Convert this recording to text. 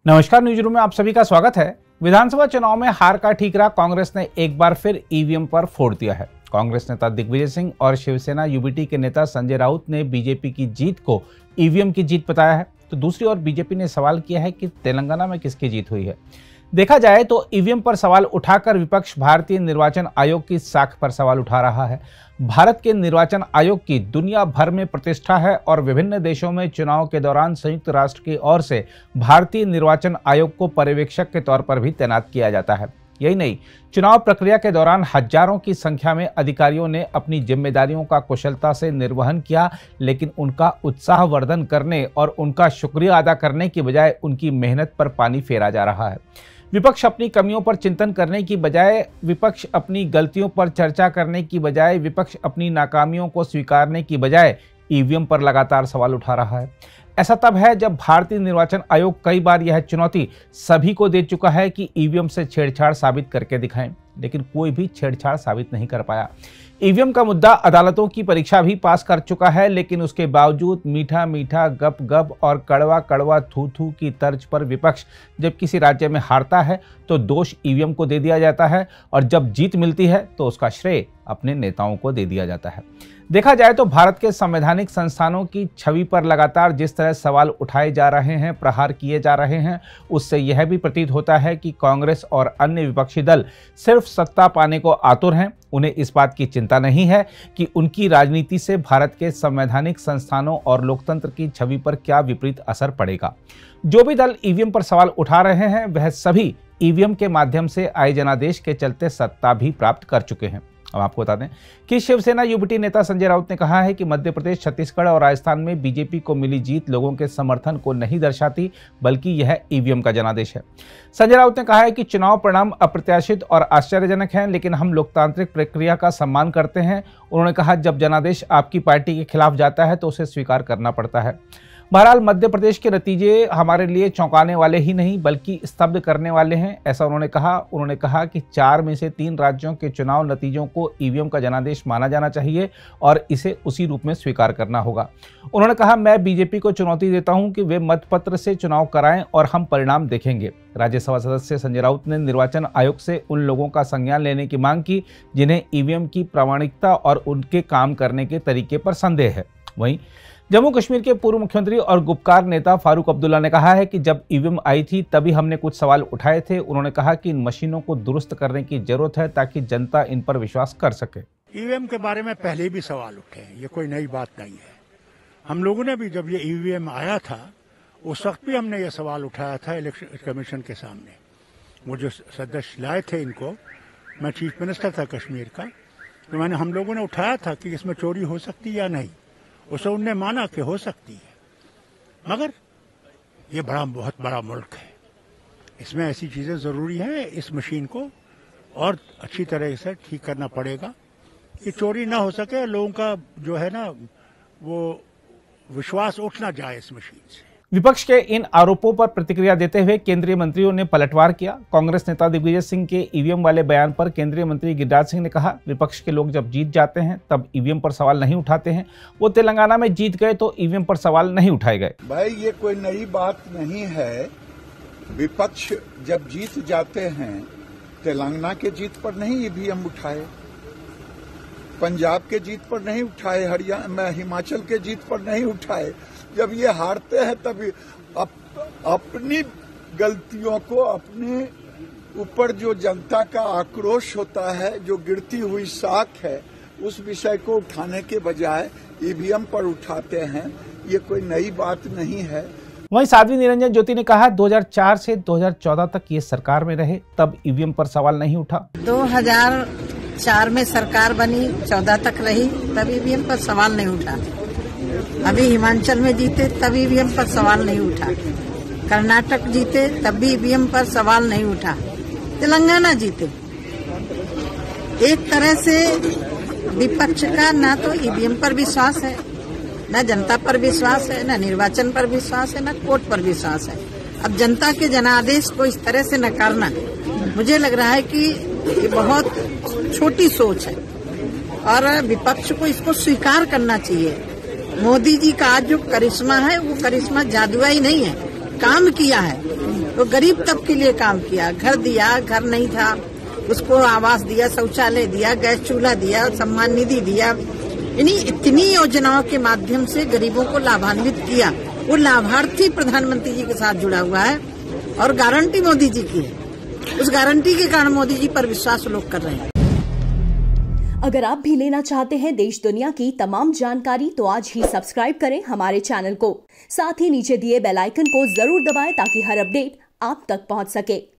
नमस्कार, news room में आप सभी का स्वागत है। विधानसभा चुनाव में हार का ठीकरा कांग्रेस ने एक बार फिर ईवीएम पर फोड़ दिया है। कांग्रेस नेता दिग्विजय सिंह और शिवसेना यूबीटी के नेता संजय राउत ने बीजेपी की जीत को ईवीएम की जीत बताया है, तो दूसरी ओर बीजेपी ने सवाल किया है कि तेलंगाना में किसकी जीत हुई है। देखा जाए तो ईवीएम पर सवाल उठाकर विपक्ष भारतीय निर्वाचन आयोग की साख पर सवाल उठा रहा है। भारत के निर्वाचन आयोग की दुनिया भर में प्रतिष्ठा है और विभिन्न देशों में चुनाव के दौरान संयुक्त राष्ट्र की ओर से भारतीय निर्वाचन आयोग को पर्यवेक्षक के तौर पर भी तैनात किया जाता है। यही नहीं, चुनाव प्रक्रिया के दौरान हजारों की संख्या में अधिकारियों ने अपनी जिम्मेदारियों का कुशलता से निर्वहन किया, लेकिन उनका उत्साहवर्धन करने और उनका शुक्रिया अदा करने की बजाय उनकी मेहनत पर पानी फेरा जा रहा है। विपक्ष अपनी कमियों पर चिंतन करने की बजाय, विपक्ष अपनी गलतियों पर चर्चा करने की बजाय, विपक्ष अपनी नाकामियों को स्वीकारने की बजाय ईवीएम पर लगातार सवाल उठा रहा है। ऐसा तब है जब भारतीय निर्वाचन आयोग कई बार यह चुनौती सभी को दे चुका है कि ईवीएम से छेड़छाड़ साबित करके दिखाएं, लेकिन कोई भी छेड़छाड़ साबित नहीं कर पाया। ईवीएम का मुद्दा अदालतों की परीक्षा भी पास कर चुका है, लेकिन उसके बावजूद मीठा मीठा गप गप और कड़वा कड़वा थू थू की तर्ज पर विपक्ष जब किसी राज्य में हारता है तो दोष ईवीएम को दे दिया जाता है, और जब जीत मिलती है तो उसका श्रेय अपने नेताओं को दे दिया जाता है। देखा जाए तो भारत के संवैधानिक संस्थानों की छवि पर लगातार जिस तरह सवाल उठाए जा रहे हैं, प्रहार किए जा रहे हैं, उससे यह भी प्रतीत होता है कि कांग्रेस और अन्य विपक्षी दल सिर्फ सत्ता पाने को आतुर हैं। उन्हें इस बात की चिंता नहीं है कि उनकी राजनीति से भारत के संवैधानिक संस्थानों और लोकतंत्र की छवि पर क्या विपरीत असर पड़ेगा। जो भी दल ईवीएम पर सवाल उठा रहे हैं, वह सभी ईवीएम के माध्यम से आए जनादेश के चलते सत्ता भी प्राप्त कर चुके हैं। अब आपको बता दें कि शिवसेना यूबीटी नेता संजय राउत ने कहा है कि मध्य प्रदेश, छत्तीसगढ़ और राजस्थान में बीजेपी को मिली जीत लोगों के समर्थन को नहीं दर्शाती, बल्कि यह ईवीएम का जनादेश है। संजय राउत ने कहा है कि चुनाव परिणाम अप्रत्याशित और आश्चर्यजनक हैं, लेकिन हम लोकतांत्रिक प्रक्रिया का सम्मान करते हैं। उन्होंने कहा, जब जनादेश आपकी पार्टी के खिलाफ जाता है तो उसे स्वीकार करना पड़ता है। बहरहाल मध्य प्रदेश के नतीजे हमारे लिए चौंकाने वाले ही नहीं बल्कि स्तब्ध करने वाले हैं, ऐसा उन्होंने कहा कि 4 में से 3 राज्यों के चुनाव नतीजों को ईवीएम का जनादेश माना जाना चाहिए और इसे उसी रूप में स्वीकार करना होगा। उन्होंने कहा, मैं बीजेपी को चुनौती देता हूं कि वे मतपत्र से चुनाव कराएं और हम परिणाम देखेंगे। राज्यसभा सदस्य संजय राउत ने निर्वाचन आयोग से उन लोगों का संज्ञान लेने की मांग की जिन्हें ईवीएम की प्रामाणिकता और उनके काम करने के तरीके पर संदेह है। वहीं जम्मू कश्मीर के पूर्व मुख्यमंत्री और गुपकार नेता फारूक अब्दुल्ला ने कहा है कि जब ईवीएम आई थी तभी हमने कुछ सवाल उठाए थे। उन्होंने कहा कि इन मशीनों को दुरुस्त करने की जरूरत है ताकि जनता इन पर विश्वास कर सके। ईवीएम के बारे में पहले भी सवाल उठे हैं, ये कोई नई बात नहीं है। हम लोगों ने भी जब ये ईवीएम आया था उस वक्त भी हमने ये सवाल उठाया था इलेक्शन कमीशन के सामने। वो जो सदस्य लाए थे इनको, मैं चीफ मिनिस्टर था कश्मीर का, तो हम लोगों ने उठाया था कि इसमें चोरी हो सकती है या नहीं। उसे उनने माना कि हो सकती है, मगर ये बहुत बड़ा मुल्क है, इसमें ऐसी चीजें जरूरी हैं। इस मशीन को और अच्छी तरह से ठीक करना पड़ेगा कि चोरी ना हो सके, लोगों का जो है ना वो विश्वास उठ ना जाए इस मशीन से। विपक्ष के इन आरोपों पर प्रतिक्रिया देते हुए केंद्रीय मंत्रियों ने पलटवार किया। कांग्रेस नेता दिग्विजय सिंह के ईवीएम वाले बयान पर केंद्रीय मंत्री गिरिराज सिंह ने कहा, विपक्ष के लोग जब जीत जाते हैं तब ईवीएम पर सवाल नहीं उठाते हैं। वो तेलंगाना में जीत गए तो ईवीएम पर सवाल नहीं उठाए गए। भाई, ये कोई नई बात नहीं है। विपक्ष जब जीत जाते हैं, तेलंगाना के जीत पर नहीं ईवीएम उठाए, पंजाब के जीत पर नहीं उठाए, हरियाणा हिमाचल के जीत पर नहीं उठाए। जब ये हारते हैं तब अपनी गलतियों को, अपने ऊपर जो जनता का आक्रोश होता है, जो गिरती हुई साख है, उस विषय को उठाने के बजाय ईवीएम पर उठाते हैं। ये कोई नई बात नहीं है। वहीं साध्वी निरंजन ज्योति ने कहा, 2004 से 2014 तक ये सरकार में रहे तब ईवीएम पर सवाल नहीं उठा। 2004 में सरकार बनी, 14 तक रही, तब ईवीएम पर सवाल नहीं उठा। अभी हिमाचल में जीते तब ईवीएम पर सवाल नहीं उठा। कर्नाटक जीते तब भी ईवीएम पर सवाल नहीं उठा। तेलंगाना जीते। एक तरह से विपक्ष का ना तो ईवीएम पर विश्वास है, न जनता पर विश्वास है, न निर्वाचन पर विश्वास है, न कोर्ट पर विश्वास है। अब जनता के जनादेश को इस तरह से नकारना, मुझे लग रहा है कि ये बहुत छोटी सोच है और विपक्ष को इसको स्वीकार करना चाहिए। मोदी जी का आज जो करिश्मा है वो करिश्मा जादुई नहीं है, काम किया है। तो गरीब तबके के लिए काम किया, घर दिया, घर नहीं था उसको आवास दिया, शौचालय दिया, गैस चूल्हा दिया, सम्मान निधि दिया। इतनी योजनाओं के माध्यम से गरीबों को लाभान्वित किया। वो लाभार्थी प्रधानमंत्री जी के साथ जुड़ा हुआ है और गारंटी मोदी जी की है। उस गारंटी के कारण मोदी जी पर विश्वास लोग कर रहे हैं। अगर आप भी लेना चाहते हैं देश दुनिया की तमाम जानकारी तो आज ही सब्सक्राइब करें हमारे चैनल को। साथ ही नीचे दिए बेल आइकन को जरूर दबाएं ताकि हर अपडेट आप तक पहुंच सके।